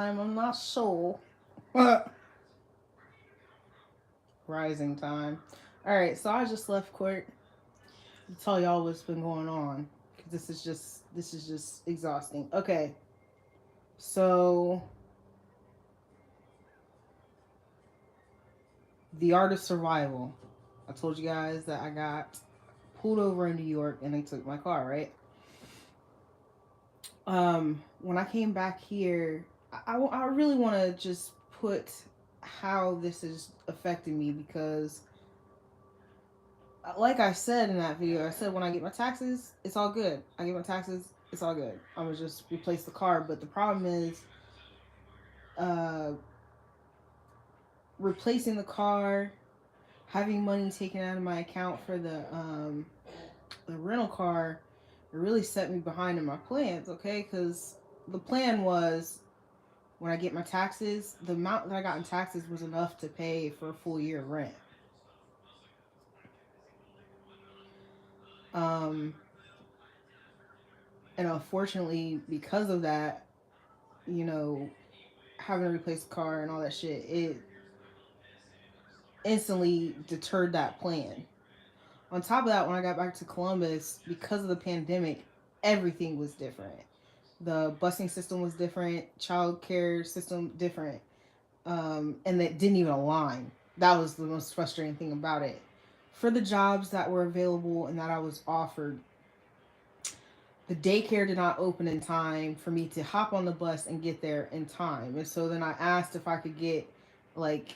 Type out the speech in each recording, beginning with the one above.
I'm not sure. Rising time. All right, so I just left court to tell y'all what's been going on because this is just exhausting. Okay, so the art of survival. I told you guys that I got pulled over in New York and they took my car. Right. When I came back here, I really want to just put how this is affecting me because like I said in that video, I said when I get my taxes, it's all good. I get my taxes, it's all good. I'm gonna just replace the car. But the problem is, uh, replacing the car, having money taken out of my account for the rental car, it really set me behind in my plans. Okay, because the plan was when I get my taxes, the amount that I got in taxes was enough to pay for a full year of rent. Um, and unfortunately, because of that, you know, having to replace the car and all that shit, it instantly deterred that plan. On top of that, when I got back to Columbus, because of the pandemic, everything was different. The busing system was different, child care system different, and that didn't even align. That was the most frustrating thing about it. For the jobs that were available and that I was offered, the daycare did not open in time for me to hop on the bus and get there in time. And so then I asked if I could get, like,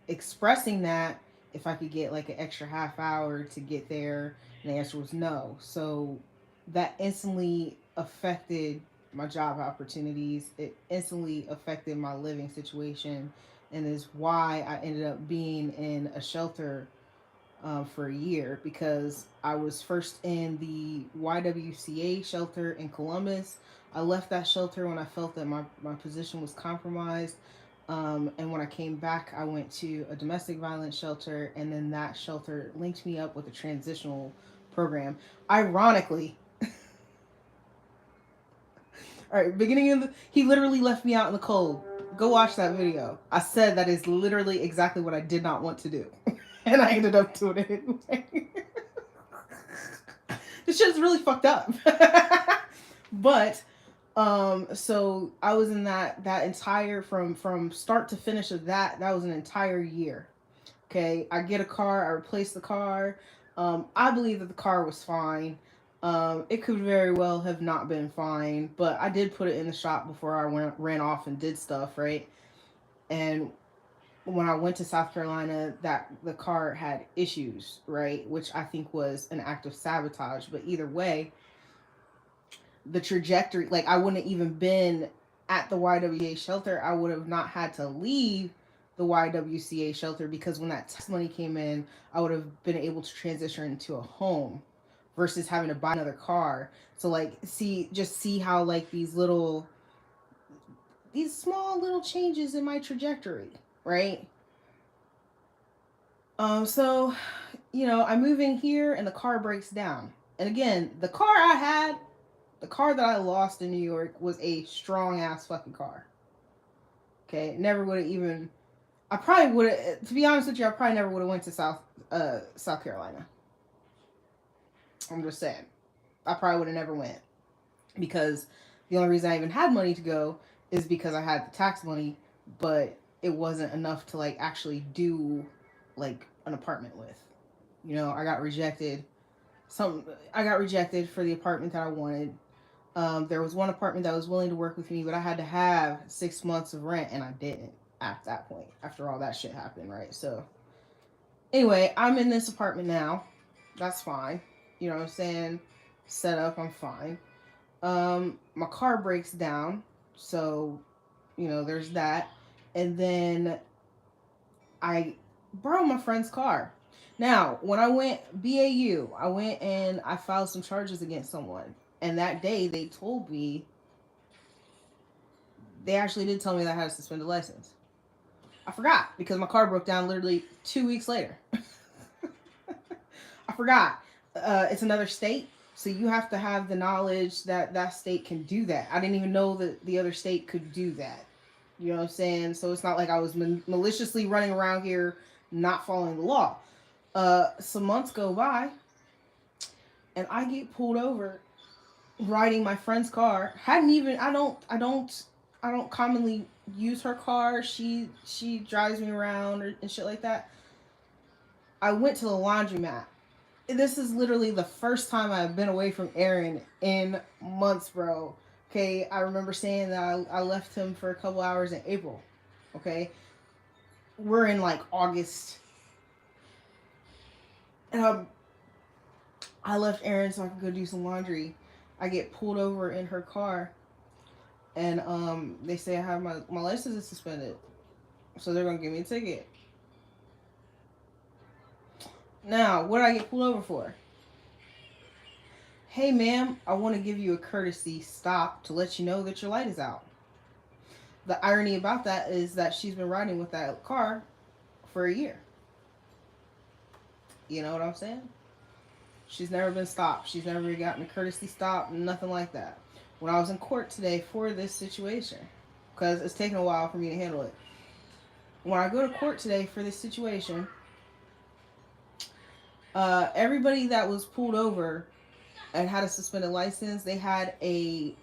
expressing that if I could get like an extra half hour to get there, and the answer was no. So that instantly affected my job opportunities. It instantly affected my living situation, and is why I ended up being in a shelter for a year because I was first in the YWCA shelter in Columbus. I left that shelter when I felt that my position was compromised. And when I came back, I went to a domestic violence shelter, and then that shelter linked me up with a transitional program. Ironically, all right, beginning of he literally left me out in the cold. Go watch that video. I said that is literally exactly what I did not want to do, and I ended up doing it anyway. This shit's really fucked up. But so I was in that entire from start to finish of that was an entire year. Okay, I get a car, I replace the car. I believe that the car was fine. It could very well have not been fine, but I did put it in the shop before I ran off and did stuff, right? And when I went to South Carolina, that the car had issues, right? Which I think was an act of sabotage. But either way, the trajectory, like I wouldn't have even been at the YWCA shelter. I would have not had to leave the YWCA shelter because when that tax money came in, I would have been able to transition into a home versus having to buy another car. So like see how like these small little changes in my trajectory, right? So I move in here and the car breaks down. And again, the car that I lost in New York was a strong ass fucking car. Okay, never would have even. I probably would have. To be honest with you, I probably never would have went to South Carolina. I'm just saying, I probably would have never went because the only reason I even had money to go is because I had the tax money, but it wasn't enough to like actually do like an apartment with. I got rejected. I got rejected for the apartment that I wanted. There was one apartment that was willing to work with me, but I had to have 6 months of rent, and I didn't at that point after all that shit happened, right? So, anyway, I'm in this apartment now. That's fine. You know what I'm saying? Set up, I'm fine. My car breaks down, so, there's that. And then I borrowed my friend's car. Now, when I went BAU, I went and I filed some charges against someone. And that day they told me, they actually did tell me that I had a suspended license. I forgot because my car broke down literally 2 weeks later. I forgot. It's another state, So you have to have the knowledge that that state can do that. I didn't even know that the other state could do that. You know what I'm saying? So it's not like I was maliciously running around here not following the law. Some months go by, and I get pulled over riding my friend's car. Hadn't even I don't commonly use her car. She drives me around and shit like that. I went to the laundromat. This is literally the first time I've been away from Aaron in months, bro. Okay, I remember saying that I left him for a couple hours in April. Okay, we're in like August, and I left Aaron so I could go do some laundry. I get pulled over in her car, and they say I have my license is suspended, so they're gonna give me a ticket. Now, what did I get pulled over for? Hey, ma'am, I want to give you a courtesy stop to let you know that your light is out. The irony about that is that she's been riding with that car for a year. You know what I'm saying? She's never been stopped. She's never gotten a courtesy stop, nothing like that. When I was in court today for this situation, because it's taken a while for me to handle it. When I go to court today for this situation, everybody that was pulled over and had a suspended license, they had a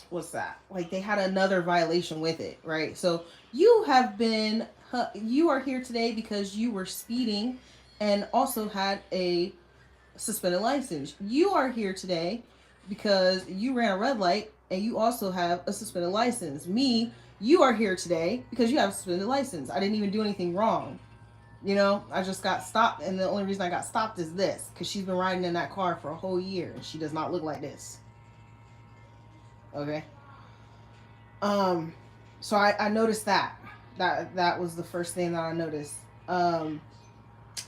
what's that? Like they had another violation with it, right? So you are here today because you were speeding and also had a suspended license. You are here today because you ran a red light and you also have a suspended license. Me, you are here today because you have a suspended license. I didn't even do anything wrong. You know, I just got stopped, and the only reason I got stopped is this, because she's been riding in that car for a whole year, and she does not look like this. Okay. Um, so I noticed that. That was the first thing that I noticed.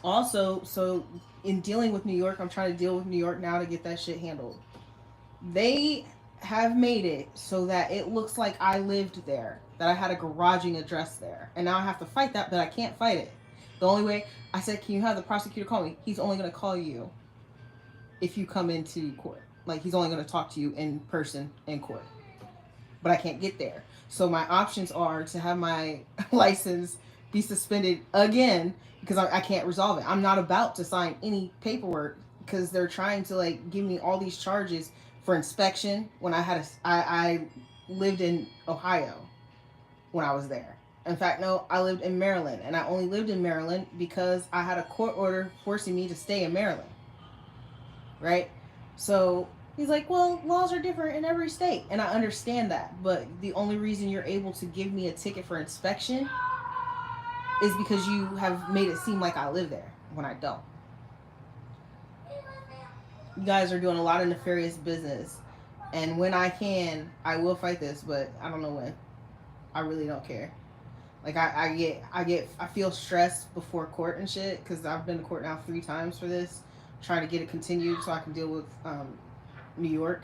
Also, so in dealing with New York, I'm trying to deal with New York now to get that shit handled. They have made it so that it looks like I lived there, that I had a garaging address there, and now I have to fight that, but I can't fight it. The only way I said, can you have the prosecutor call me? He's only going to call you if you come into court. Like, he's only going to talk to you in person in court. But I can't get there. So my options are to have my license be suspended again because I can't resolve it. I'm not about to sign any paperwork because they're trying to like give me all these charges for inspection when I lived in Ohio when I was there. In fact, no, I lived in Maryland, and I only lived in Maryland because I had a court order forcing me to stay in Maryland. Right? So he's like, well, laws are different in every state, and I understand that, but the only reason you're able to give me a ticket for inspection is because you have made it seem like I live there when I don't. You guys are doing a lot of nefarious business, and when I can, I will fight this, but I don't know when. I really don't care. Like I feel stressed before court and shit because I've been to court now 3 times for this, trying to get it continued so I can deal with New York,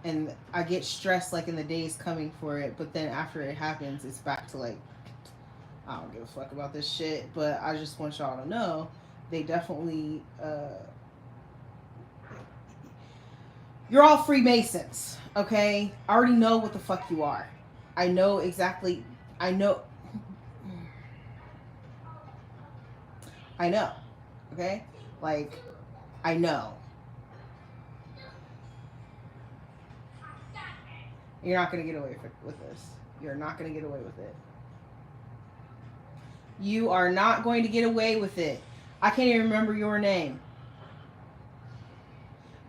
and I get stressed like in the days coming for it, but then after it happens, it's back to like I don't give a fuck about this shit. But I just want y'all to know they definitely you're all Freemasons, okay? I already know what the fuck you are. I know exactly. I know. I know. Okay? Like, I know. You're not going to get away with this. You're not going to get away with it. You are not going to get away with it. I can't even remember your name.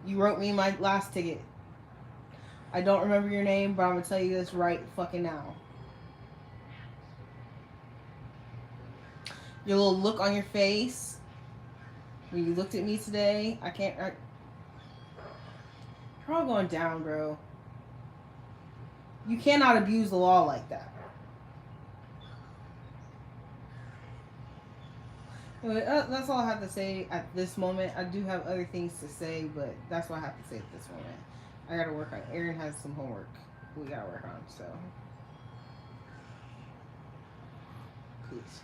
You wrote me my last ticket. I don't remember your name, but I'm going to tell you this right fucking now. Your little look on your face when you looked at me today, you're all going down, bro. You cannot abuse the law like that. Anyway, that's all I have to say at this moment. I do have other things to say, but that's what I have to say at this moment. I gotta work on it. Aaron has some homework we gotta work on, so. Peace.